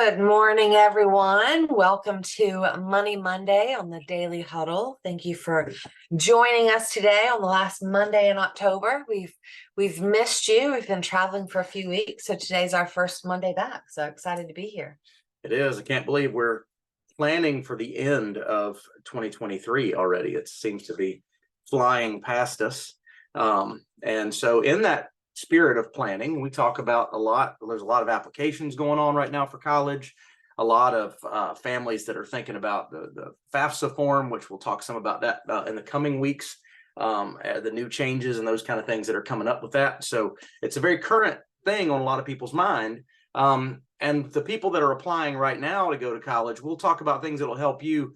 Good morning, everyone. Welcome to Money Monday on the Daily Huddle. Thank you for joining us today on the last Monday in October. We've missed you. We've been traveling for a few weeks, so today's our first Monday back. So excited to be here. It is. I can't believe we're planning for the end of 2023 already. It seems to be flying past us. And so in that spirit of planning, we talk about there's a lot of applications going on right now for college, a lot of families that are thinking about the FAFSA form, which we'll talk some about that in the coming weeks, the new changes and those kind of things that are coming up with that. So it's a very current thing on a lot of people's mind. And the people that are applying right now to go to college, we'll talk about things that will help you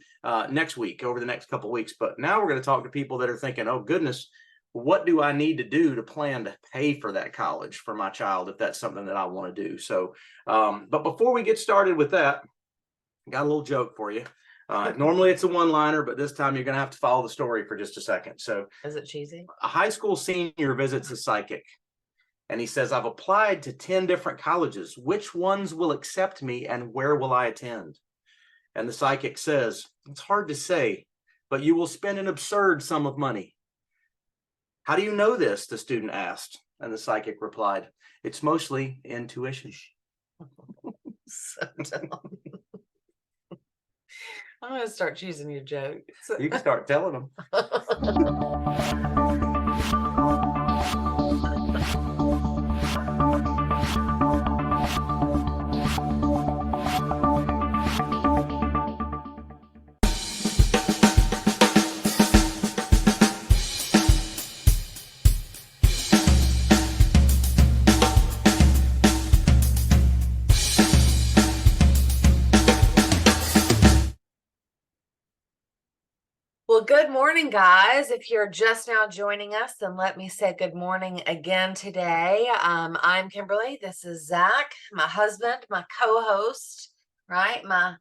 next week, over the next couple of weeks. But now we're going to talk to people that are thinking, oh, goodness, what do I need to do to plan to pay for that college for my child, if that's something that I want to do? So, but before we get started with that, I got a little joke for you. Normally it's a one-liner, but this time you're going to have to follow the story for just a second. So, is it cheesy? A high school senior visits a psychic. And he says, I've applied to 10 different colleges. Which ones will accept me and where will I attend? And the psychic says, it's hard to say, but you will spend an absurd sum of money. How do you know this? The student asked. And the psychic replied, it's mostly intuition. So dumb. I'm going to start choosing your jokes. You can start telling them. Well, good morning, guys. If you're just now joining us, then let me say good morning again today. I'm Kimberly. This is Zach, my husband, my co-host, right? My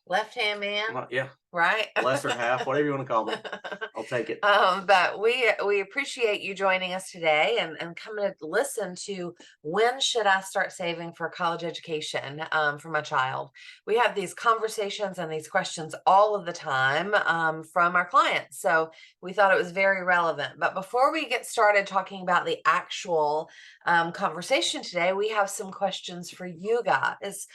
left-hand man. Yeah. Right? Lesser half, whatever you want to call me. I'll take it. But we appreciate you joining us today and coming to listen to when should I start saving for college education for my child. We have these conversations and these questions all of the time from our clients. So we thought it was very relevant. But before we get started talking about the actual conversation today, we have some questions for you guys.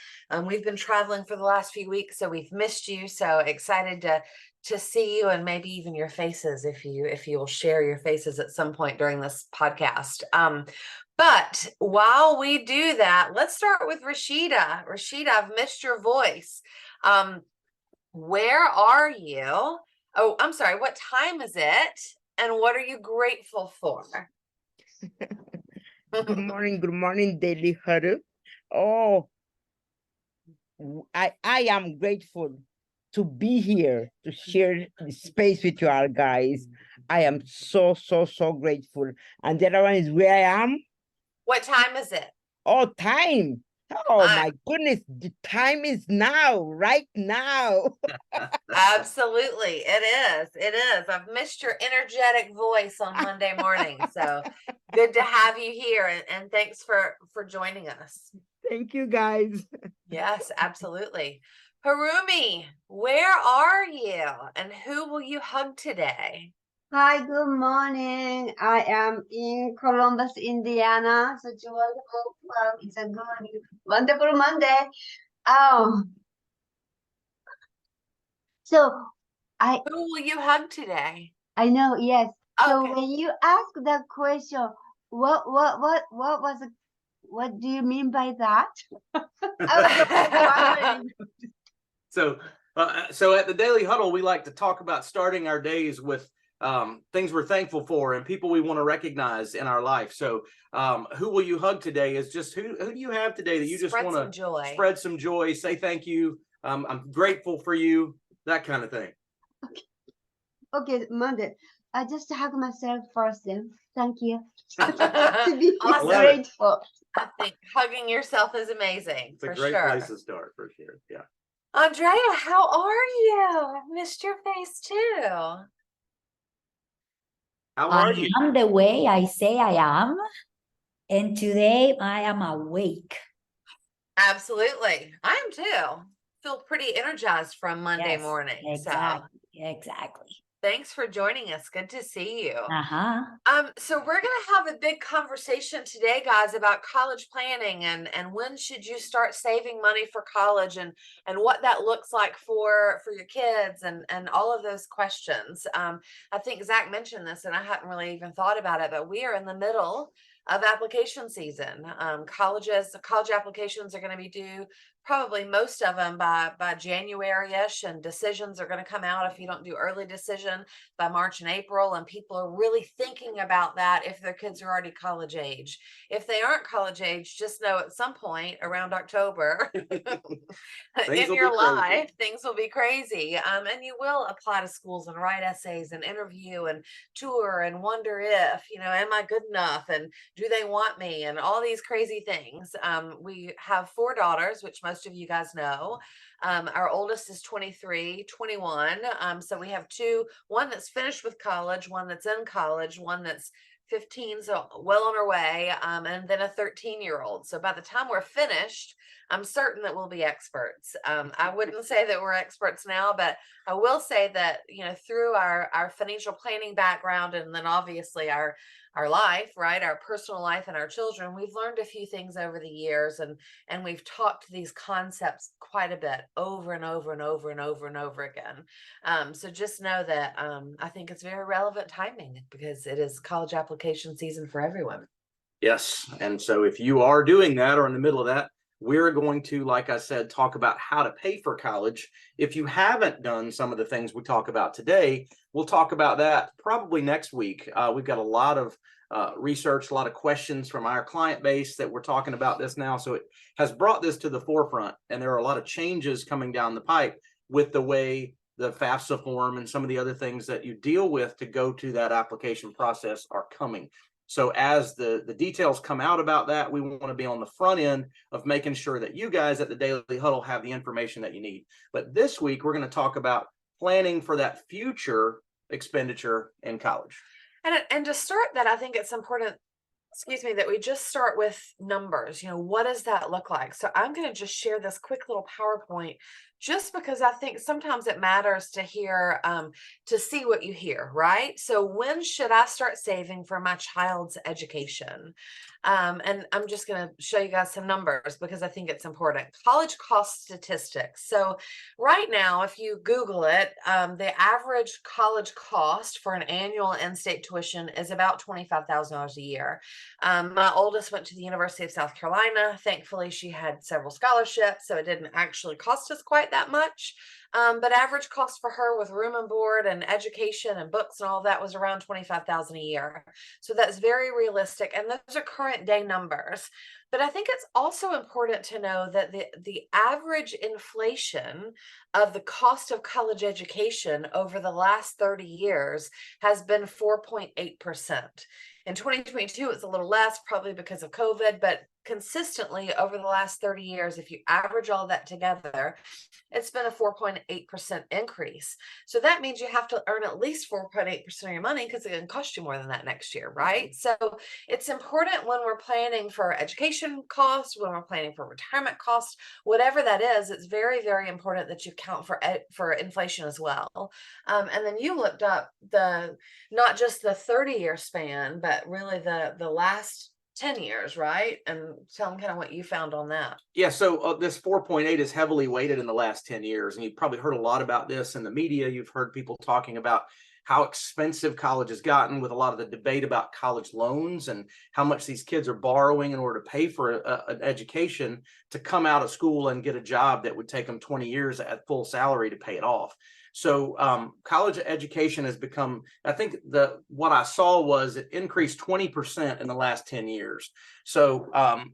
We've been traveling for the last few weeks, so we've missed you. So excited to see you and maybe even your faces if you will share your faces at some point during this podcast. But while we do that, let's start with Rashida. Rashida, I've missed your voice. Where are you? Oh, I'm sorry. What time is it? And what are you grateful for? Good morning, Daily Huddle. Oh, I am grateful to be here to share the space with you all guys. I am so grateful. And the other one is where I am. What time is it? Oh, time. Oh my goodness, the time is now, right now. Absolutely, it is. I've missed your energetic voice on Monday morning, so good to have you here, and thanks for joining us. Thank you, guys. Yes, absolutely. Harumi, where are you, and who will you hug today? Hi, good morning. I am in Columbus, Indiana. Such a wonderful, it's a good, wonderful Monday. So who will you hug today? I know, yes. So okay. when you ask that question, what do you mean by that? So at the Daily Huddle, we like to talk about starting our days with things we're thankful for and people we want to recognize in our life. So who will you hug today is just who do you have today that you just want to spread some joy, say thank you, I'm grateful for you, that kind of thing. Okay, Monday. I just hug myself first then. Thank you. To be grateful. I think hugging yourself is amazing. It's a great place to start, for sure. Yeah. Andrea, how are you? I've missed your face too. How are you? I am the way I say I am, and today I am awake. Absolutely. I am too. Feel pretty energized from Monday Yes, morning. So exactly, exactly. thanks for joining us. Good to see you. Uh-huh. So we're gonna have a big conversation today, guys, about college planning and when should you start saving money for college and what that looks like for your kids and all of those questions. I think Zach mentioned this, and I hadn't really even thought about it, but we are in the middle of application season. College applications are going to be due, probably most of them by January-ish, and decisions are going to come out if you don't do early decision by March and April, and people are really thinking about that if their kids are already college age. If they aren't college age, just know at some point around October in your life, things will be crazy. And you will apply to schools and write essays and interview and tour and wonder if, am I good enough? And do they want me? And all these crazy things. We have 4 daughters, which most of you guys know. Our oldest is 23, 21. So we have 2, one that's finished with college, one that's in college, one that's 15, so well on our way, and then a 13-year-old. So by the time we're finished, I'm certain that we'll be experts. I wouldn't say that we're experts now, but I will say that, through our financial planning background, and then obviously our life, right, our personal life and our children, we've learned a few things over the years, and we've talked these concepts quite a bit over and over and over and over and over again. So just know that I think it's very relevant timing because it is college application season for everyone. Yes. And so if you are doing that or in the middle of that, we're going to, like I said, talk about how to pay for college. If you haven't done some of the things we talk about today, we'll talk about that probably next week. We've got a lot of research, a lot of questions from our client base that we're talking about this now. So it has brought this to the forefront, and there are a lot of changes coming down the pipe with the way the FAFSA form and some of the other things that you deal with to go to that application process are coming. So as the details come out about that, we want to be on the front end of making sure that you guys at the Daily Huddle have the information that you need. But this week, we're going to talk about planning for that future expenditure in college. And to start that, I think it's important, that we just start with numbers. What does that look like? So I'm going to just share this quick little PowerPoint just because I think sometimes it matters to hear, to see what you hear, right? So when should I start saving for my child's education? And I'm just going to show you guys some numbers because I think it's important. College cost statistics. So right now, if you Google it, the average college cost for an annual in-state tuition is about $25,000 a year. My oldest went to the University of South Carolina. Thankfully, she had several scholarships, so it didn't actually cost us quite that much. But average cost for her with room and board and education and books and all that was around $25,000 a year. So that's very realistic. And those are current day numbers. But I think it's also important to know that the average inflation of the cost of college education over the last 30 years has been 4.8%. In 2022, it's a little less, probably because of COVID, but consistently over the last 30 years, if you average all that together, it's been a 4.8% increase. So that means you have to earn at least 4.8% of your money because it's going to cost you more than that next year, right? So it's important when we're planning for education costs, when we're planning for retirement costs, whatever that is, it's very, very important that you account for inflation as well. And then you looked up not just the 30-year span, but really the last 10 years, right? And tell them kind of what you found on that. Yeah, so this 4.8 is heavily weighted in the last 10 years. And you've probably heard a lot about this in the media. You've heard people talking about how expensive college has gotten with a lot of the debate about college loans and how much these kids are borrowing in order to pay for an education to come out of school and get a job that would take them 20 years at full salary to pay it off. So college education has become, I think what I saw was it increased 20% in the last 10 years. So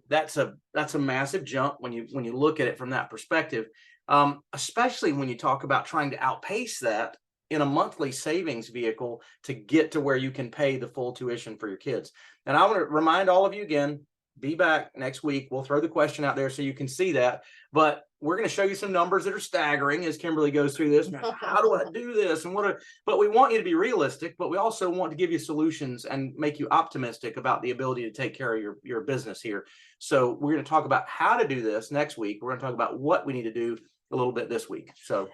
that's a massive jump when you look at it from that perspective, especially when you talk about trying to outpace that in a monthly savings vehicle to get to where you can pay the full tuition for your kids. And I want to remind all of you again, be back next week. We'll throw the question out there so you can see that. But we're going to show you some numbers that are staggering as Kimberly goes through this. How do I do this? And but we want you to be realistic, but we also want to give you solutions and make you optimistic about the ability to take care of your business here. So we're going to talk about how to do this next week. We're going to talk about what we need to do a little bit this week. So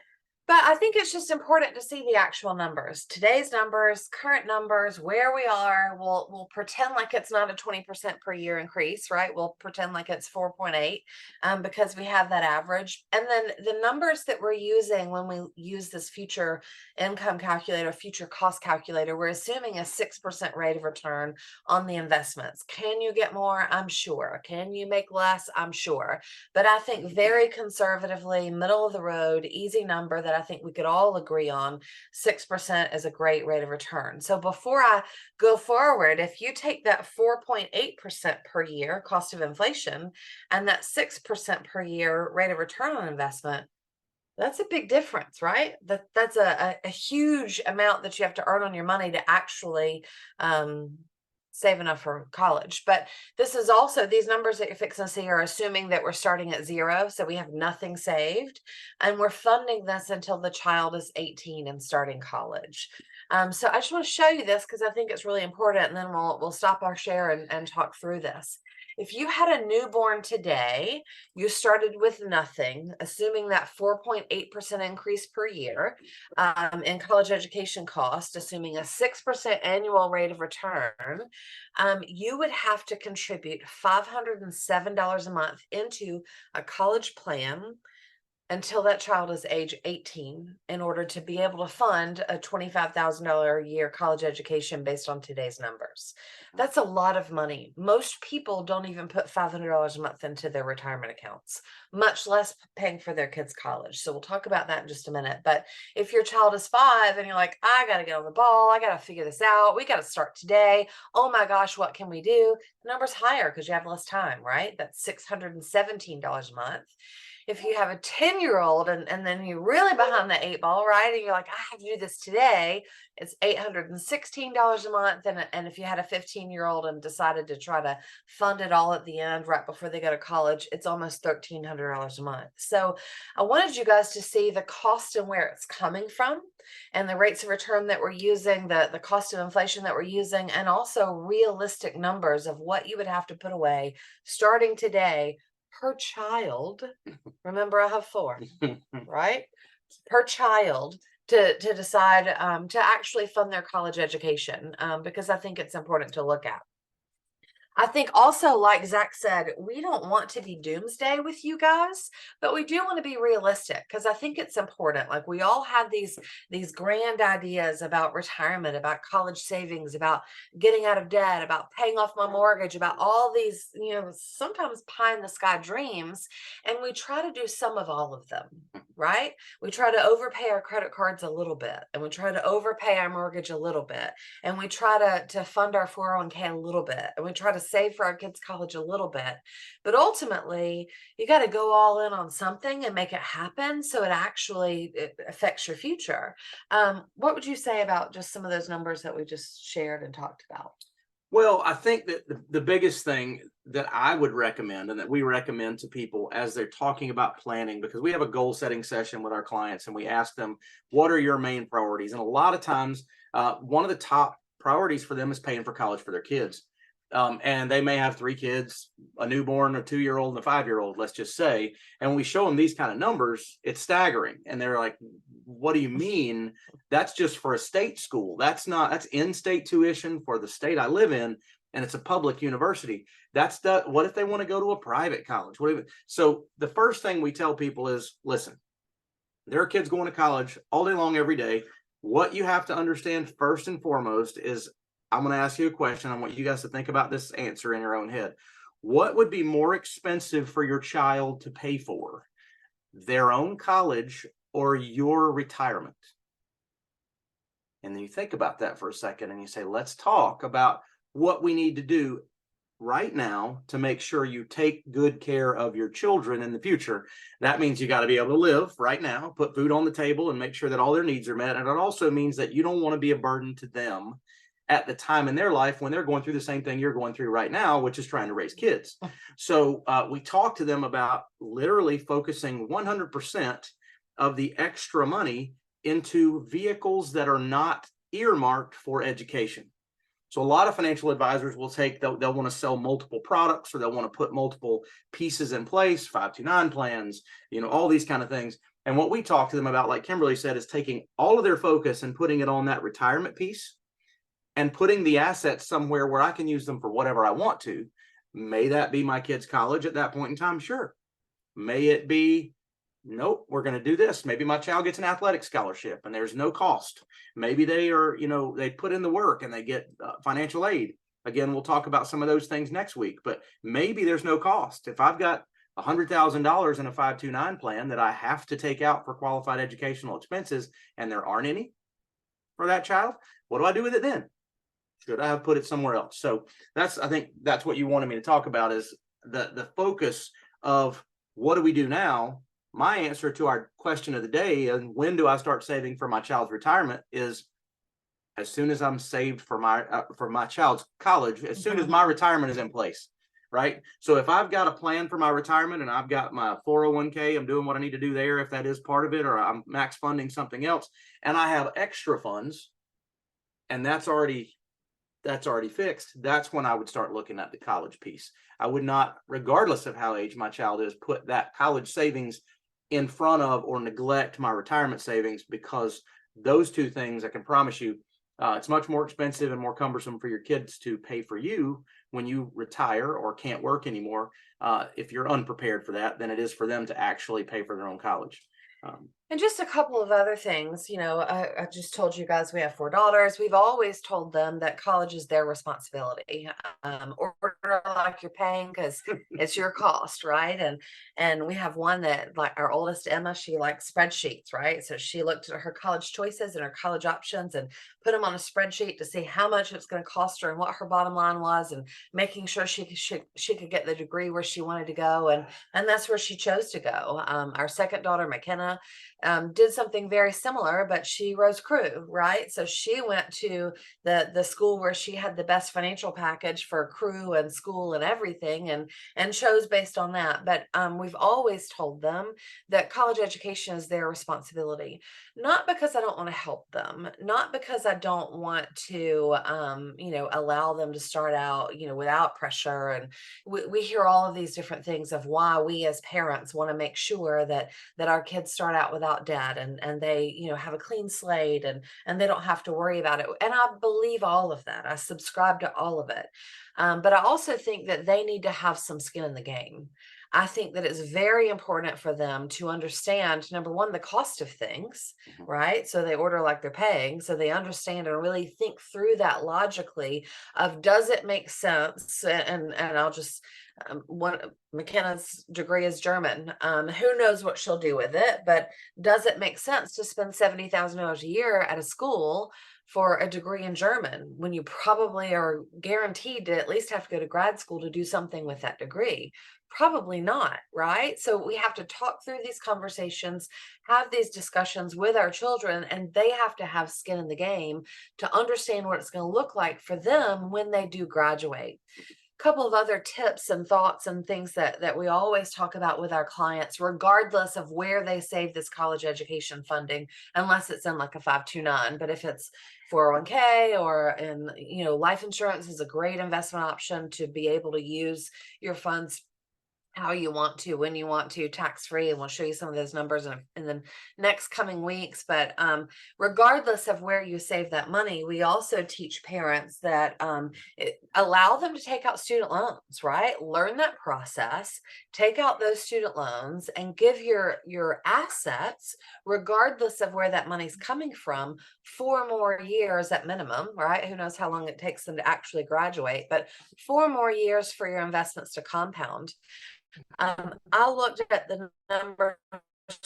But I think it's just important to see the actual numbers, today's numbers, current numbers, where we are. We'll pretend like it's not a 20% per year increase, right? We'll pretend like it's 4.8 because we have that average. And then the numbers that we're using when we use this future income calculator, future cost calculator, we're assuming a 6% rate of return on the investments. Can you get more? I'm sure. Can you make less? I'm sure. But I think very conservatively, middle of the road, easy number that I think we could all agree on, 6% is a great rate of return. So before I go forward, if you take that 4.8% per year cost of inflation and that 6% per year rate of return on investment, that's a big difference, right? That's a huge amount that you have to earn on your money to actually save enough for college. But this is also, these numbers that you're fixing to see are assuming that we're starting at zero, so we have nothing saved, and we're funding this until the child is 18 and starting college. So I just want to show you this because I think it's really important, and then we'll stop our share and talk through this. If you had a newborn today, you started with nothing, assuming that 4.8% increase per year in college education cost, assuming a 6% annual rate of return, you would have to contribute $507 a month into a college plan until that child is age 18 in order to be able to fund a $25,000 a year college education based on today's numbers. That's a lot of money. Most people don't even put $500 a month into their retirement accounts, much less paying for their kids' college. So we'll talk about that in just a minute. But if your child is 5 and you're like, I got to get on the ball, I got to figure this out, we got to start today. Oh my gosh, what can we do? The number's higher because you have less time, right? That's $617 a month. If you have a 10-year-old and then you're really behind the 8 ball, right? And you're like, I have to do this today, it's $816 a month. And if you had a 15-year-old and decided to try to fund it all at the end, right before they go to college, it's almost $1,300 a month. So I wanted you guys to see the cost and where it's coming from and the rates of return that we're using, the cost of inflation that we're using, and also realistic numbers of what you would have to put away starting today per child. Remember, I have 4, right? Per child to decide to actually fund their college education, because I think it's important to look at. I think also, like Zach said, we don't want to be doomsday with you guys, but we do want to be realistic because I think it's important. Like, we all have these grand ideas about retirement, about college savings, about getting out of debt, about paying off my mortgage, about all these, sometimes pie in the sky dreams. And we try to do some of all of them, right? We try to overpay our credit cards a little bit, and we try to overpay our mortgage a little bit, and we try to fund our 401k a little bit, and we try to save for our kids' college a little bit. But ultimately, you got to go all in on something and make it happen so it affects your future. What would you say about just some of those numbers that we just shared and talked about? Well, I think that the biggest thing that I would recommend and that we recommend to people as they're talking about planning, because we have a goal setting session with our clients and we ask them, what are your main priorities? And a lot of times, one of the top priorities for them is paying for college for their kids. And they may have 3 kids, a newborn, a 2-year-old, and a 5-year-old, let's just say. And when we show them these kind of numbers, it's staggering. And they're like, what do you mean? That's just for a state school. That's in-state tuition for the state I live in. And it's a public university. What if they want to go to a private college? So the first thing we tell people is, listen, there are kids going to college all day long, every day. What you have to understand first and foremost is, I'm going to ask you a question. I want you guys to think about this answer in your own head. What would be more expensive for your child to pay for? Their own college or your retirement? And then you think about that for a second and you say, let's talk about what we need to do right now to make sure you take good care of your children in the future. That means you got to be able to live right now, put food on the table, and make sure that all their needs are met. And it also means that you don't want to be a burden to them at the time in their life when they're going through the same thing you're going through right now, which is trying to raise kids. So we talk to them about literally focusing 100% of the extra money into vehicles that are not earmarked for education. So a lot of financial advisors will they'll want to sell multiple products, or they'll want to put multiple pieces in place, 529 plans, all these kind of things. And what we talk to them about, like Kimberly said, is taking all of their focus and putting it on that retirement piece and putting the assets somewhere where I can use them for whatever I want to. May that be my kid's college at that point in time? Sure. May it be, nope, we're going to do this. Maybe my child gets an athletic scholarship and there's no cost. Maybe they are, they put in the work and they get financial aid. Again, we'll talk about some of those things next week, but maybe there's no cost. If I've got $100,000 in a 529 plan that I have to take out for qualified educational expenses and there aren't any for that child, what do I do with it then? Should I have put it somewhere else? So I think that's what you wanted me to talk about, is the focus of what do we do now? My answer to our question of the day, and when do I start saving for my child's retirement, is as soon as I'm saved for my child's college, as soon as my retirement is in place, right? So if I've got a plan for my retirement and I've got my 401k, I'm doing what I need to do there, if that is part of it, or I'm max funding something else, and I have extra funds, and that's already fixed, that's when I would start looking at the college piece. I would not, regardless of how age my child is, put that college savings in front of or neglect my retirement savings, because those two things, I can promise you, it's much more expensive and more cumbersome for your kids to pay for you when you retire or can't work anymore, if you're unprepared for that, than it is for them to actually pay for their own college. And just a couple of other things, I just told you guys we have 4 daughters. We've always told them that college is their responsibility. Order like you're paying, because it's your cost, right? And we have one that, like our oldest Emma, she likes spreadsheets, right? So she looked at her college choices and her college options and put them on a spreadsheet to see how much it's going to cost her and what her bottom line was, and making sure she could get the degree where she wanted to go, and that's where she chose to go. Our second daughter, McKenna, did something very similar, but she rose crew, right? So she went to the school where she had the best financial package for crew and school and everything, and chose based on that. But we've always told them that college education is their responsibility, not because I don't want to help them, not because I don't want to allow them to start out without pressure. And we hear all of these different things of why we as parents want to make sure that our kids start out without debt, and they have a clean slate, and they don't have to worry about it. And I believe all of that. I subscribe to all of it. But I also think that they need to have some skin in the game. I think that it's very important for them to understand, number one, the cost of things, right? So they order like they're paying, so they understand and really think through that logically of, does it make sense? And I'll just, McKenna's degree is German. Who knows what she'll do with it, but does it make sense to spend $70,000 a year at a school for a degree in German when you probably are guaranteed to at least have to go to grad school to do something with that degree? Probably not, right? So we have to talk through these conversations, have these discussions with our children, and they have to have skin in the game to understand what it's going to look like for them when they do graduate. Couple of other tips and thoughts and things that we always talk about with our clients, regardless of where they save this college education funding, unless it's in like a 529. But if it's 401k or in, life insurance is a great investment option to be able to use your funds how you want to, when you want to, tax-free. And we'll show you some of those numbers in the next coming weeks. But regardless of where you save that money, we also teach parents that allow them to take out student loans, right? Learn that process, take out those student loans, and give your assets, regardless of where that money's coming from, 4 more years at minimum, right? Who knows how long it takes them to actually graduate, but 4 more years for your investments to compound. I looked at the numbers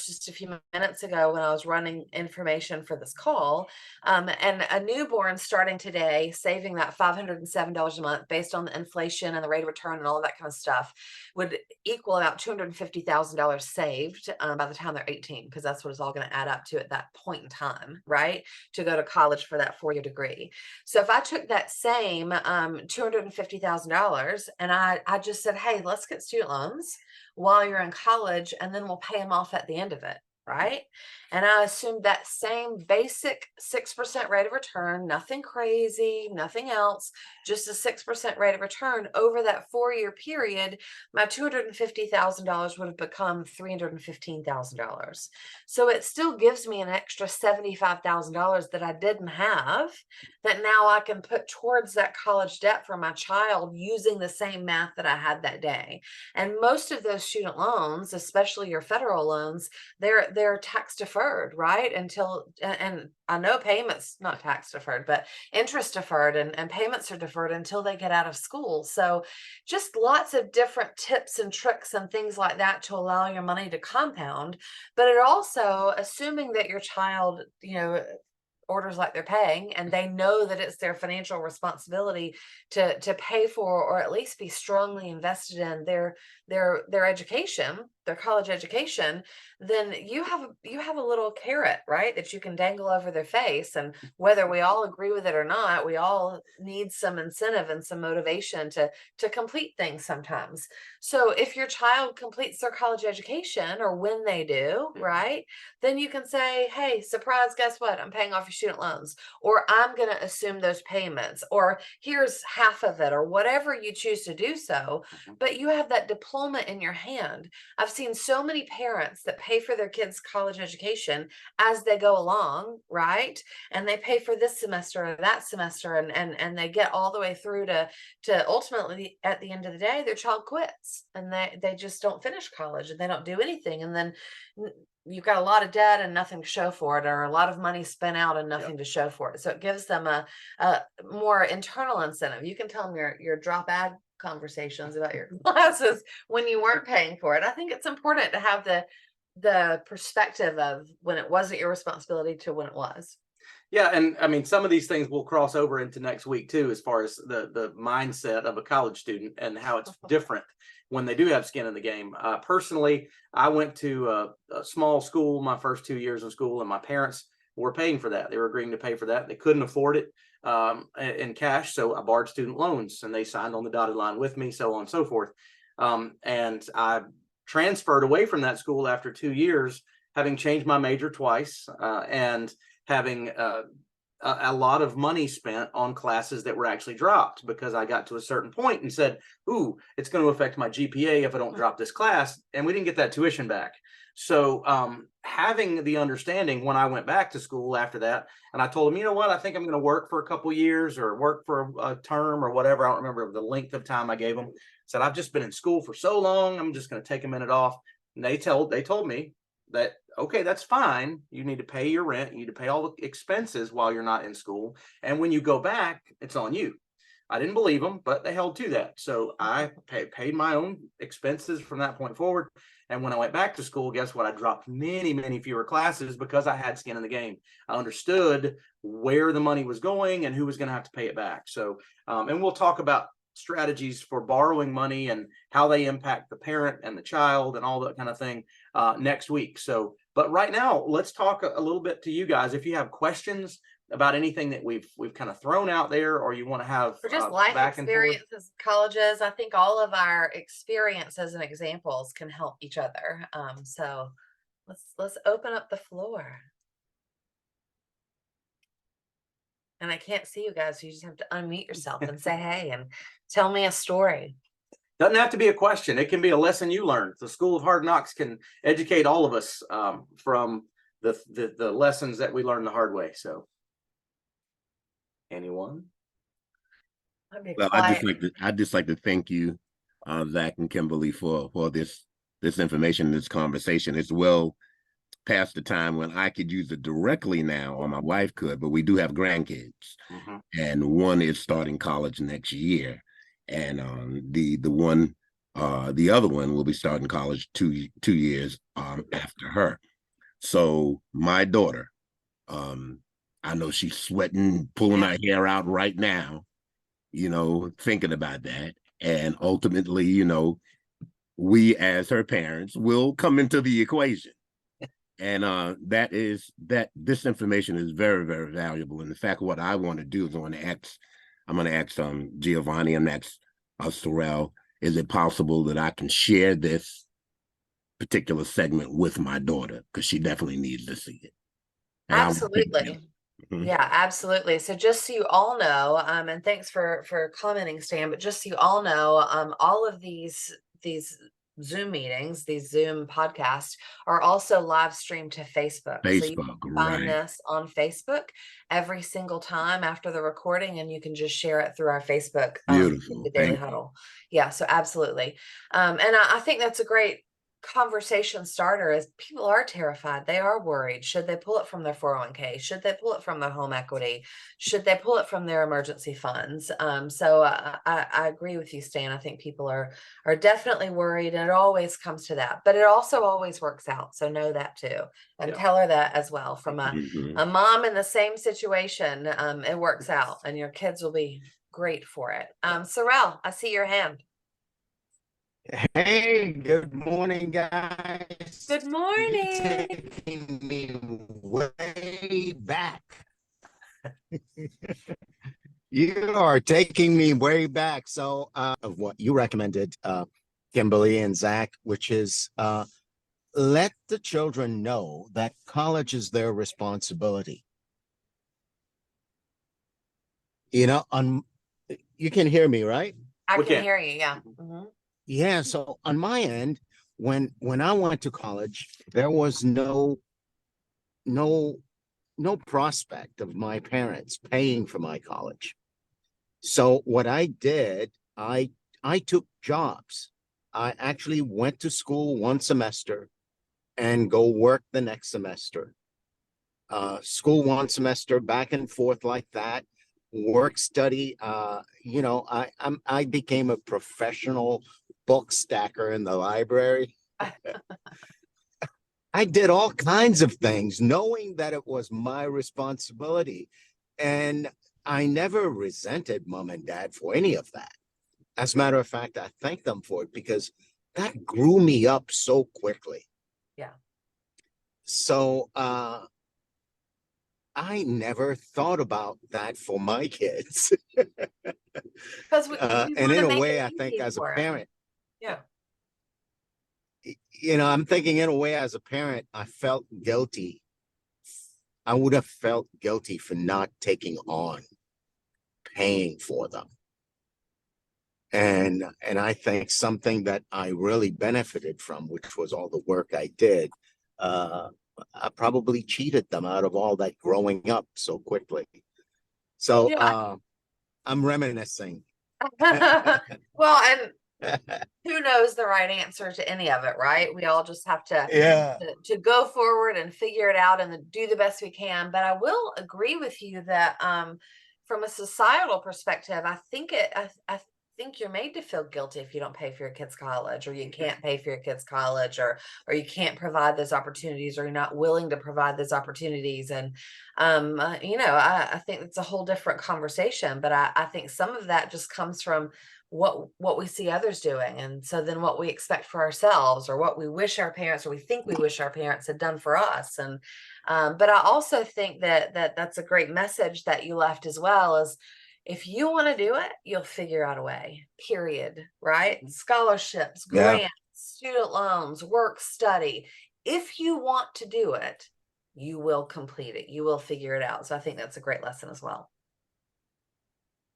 search just a few minutes ago when I was running information for this call, and a newborn starting today, saving that $507 a month based on the inflation and the rate of return and all of that kind of stuff would equal about $250,000 saved by the time they're 18, because that's what it's all going to add up to at that point in time, right? To go to college for that 4-year degree. So if I took that same $250,000 and I just said, hey, let's get student loans while you're in college, and then we'll pay them off at the end of it, right? And I assumed that same basic 6% rate of return, nothing crazy, nothing else, just a 6% rate of return over that 4-year period, my $250,000 would have become $315,000. So it still gives me an extra $75,000 that I didn't have, that now I can put towards that college debt for my child using the same math that I had that day. And most of those student loans, especially your federal loans, they're tax deferred, right? Until, and I know payments, not tax deferred, but interest deferred, and payments are deferred until they get out of school. So just lots of different tips and tricks and things like that to allow your money to compound. But it also, assuming that your child, orders like they're paying, and they know that it's their financial responsibility to pay for, or at least be strongly invested in their education, their college education, then you have a little carrot, right, that you can dangle over their face. And whether we all agree with it or not, we all need some incentive and some motivation to complete things sometimes. So if your child completes their college education, or when they do, right, then you can say, hey, surprise, guess what? I'm paying off your student loans, or I'm going to assume those payments, or here's half of it, or whatever you choose to do so. But you have that diploma in your hand. I've seen so many parents that pay for their kids' college education as they go along, right? And they pay for this semester or that semester, and they get all the way through to ultimately, at the end of the day, their child quits, and they just don't finish college, and they don't do anything. And then you've got a lot of debt and nothing to show for it, or a lot of money spent out and nothing to show for it. So it gives them a more internal incentive. You can tell them your drop ad conversations about your classes when you weren't paying for it. I think it's important to have the perspective of when it wasn't your responsibility to when it was. Yeah, and I mean, some of these things will cross over into next week too, as far as the mindset of a college student and how it's different when they do have skin in the game. Personally, I went to a small school my first 2 years in school, and my parents were paying for that. They were agreeing to pay for that. They couldn't afford it in cash, so I borrowed student loans, and they signed on the dotted line with me, so on and so forth. And I transferred away from that school after 2 years, having changed my major twice, and having a lot of money spent on classes that were actually dropped, because I got to a certain point and said, ooh, it's going to affect my GPA if I don't drop this class. And we didn't get that tuition back. So having the understanding when I went back to school after that, and I told him, you know what, I think I'm going to work for a couple of years, or work for a term or whatever. I don't remember the length of time I gave them. Said, I've just been in school for so long, I'm just going to take a minute off. And they told me that, okay, that's fine. You need to pay your rent. You need to pay all the expenses while you're not in school. And when you go back, it's on you. I didn't believe them, but they held to that. So I paid my own expenses from that point forward. And when I went back to school, guess what? I dropped many, many fewer classes because I had skin in the game. I understood where the money was going and who was going to have to pay it back. So, and we'll talk about strategies for borrowing money and how they impact the parent and the child and all that kind of thing next week. So, but right now, let's talk a little bit to you guys. If you have questions about anything that we've kind of thrown out there, or you want to have or just life experiences, colleges, I think all of our experiences and examples can help each other. So let's open up the floor. And I can't see you guys, so you just have to unmute yourself and say hey and tell me a story. Doesn't have to be a question. It can be a lesson you learned. The School of Hard Knocks can educate all of us from the lessons that we learned the hard way. So, anyone? Well, I'd just like to thank you, Zack and Kimberly, for this information, this conversation. It's well past the time when I could use it directly now, or my wife could, but we do have grandkids, and one is starting college next year, and the other one will be starting college two years after her. So my daughter, I know she's sweating, pulling her hair out right now, thinking about that. And ultimately, we as her parents will come into the equation. And that this information is very, very valuable. And in fact, what I want to do is I'm going to ask Giovanni and ask Sorrel, is it possible that I can share this particular segment with my daughter? Because she definitely needs to see it. And Absolutely. Yeah, absolutely. So just so you all know, and thanks for commenting, Stan, but just so you all know, all of these Zoom meetings, these Zoom podcasts are also live streamed to Facebook. So you Facebook, can find right. this on Facebook every single time after the recording, and you can just share it through our Facebook, Beautiful. the Daily Huddle. Yeah, so absolutely. And I think that's a great conversation starter. Is people are terrified, they are worried. Should they pull it from their 401k? Should they pull it from their home equity? Should they pull it from their emergency funds? So I agree with you, Stan. I think people are definitely worried, and it always comes to that, but it also always works out. So know that too, and tell her that as well. From a mom in the same situation, it works out, and your kids will be great for it. Sorrel, I see your hand. Hey, good morning, guys. Good morning. You're taking me way back. You are taking me way back. So, of what you recommended, Kimberly and Zach, which is let the children know that college is their responsibility. You can hear me, right? I can hear you. Yeah. Mm-hmm. Yeah, so on my end, when I went to college, there was no prospect of my parents paying for my college. So what I did, I took jobs. I actually went to school one semester and go work the next semester. School one semester, back and forth like that. Work, study. I became a professional book stacker in the library. I did all kinds of things knowing that it was my responsibility. And I never resented mom and dad for any of that. As a matter of fact, I thank them for it because that grew me up so quickly. Yeah. So I never thought about that for my kids. Because and in a way, I think as a parent, I'm thinking in a way as a parent, I felt guilty. I would have felt guilty for not taking on paying for them. And I think something that I really benefited from, which was all the work I did, I probably cheated them out of all that growing up so quickly. So I'm reminiscing. Well, and who knows the right answer to any of it, right? We all just have to go forward and figure it out and do the best we can. But I will agree with you that from a societal perspective, I think you're made to feel guilty if you don't pay for your kids' college, or you can't pay for your kids' college, or you can't provide those opportunities, or you're not willing to provide those opportunities. And I think it's a whole different conversation. But I think some of that just comes from what we see others doing, and so then what we expect for ourselves, or what we wish our parents, or we think we wish our parents had done for us. And but I also think that's a great message that you left as well, is if you want to do it, you'll figure out a way, period. Right? Scholarships, grants, student loans, work, study. If you want to do it, you will complete it. You will figure it out. So I think that's a great lesson as well.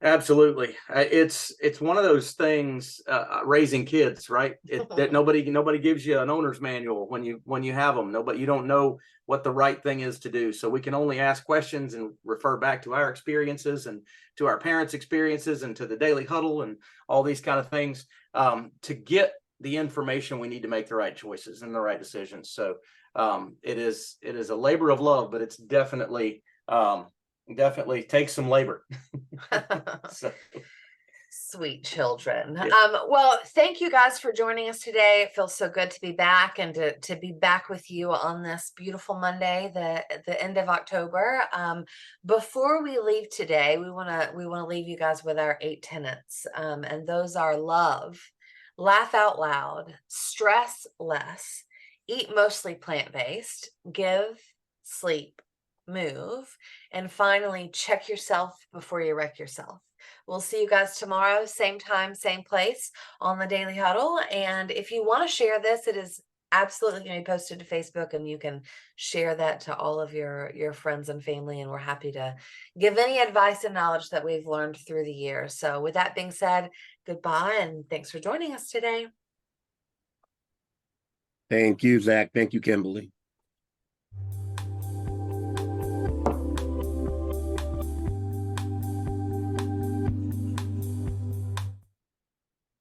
Absolutely. It's one of those things, raising kids, right? That nobody gives you an owner's manual when you have them. You don't know what the right thing is to do. So we can only ask questions and refer back to our experiences and to our parents' experiences and to the Daily Huddle and all these kind of things, to get the information we need to make the right choices and the right decisions. So it is a labor of love, but it's definitely takes some labor. So. Sweet children. Yeah. Well, thank you guys for joining us today. It feels so good to be back and to be back with you on this beautiful Monday, the end of October. Before we leave today, we want to leave you guys with our 8 tenets. And those are love, laugh out loud, stress less, eat mostly plant-based, give, sleep, move, and finally check yourself before you wreck yourself. We'll see you guys tomorrow, same time, same place on the Daily Huddle. And if you want to share this, it is absolutely going to be posted to Facebook, and you can share that to all of your friends and family. And we're happy to give any advice and knowledge that we've learned through the years. So with that being said, goodbye and thanks for joining us today. Thank you, Zach. Thank you, Kimberly.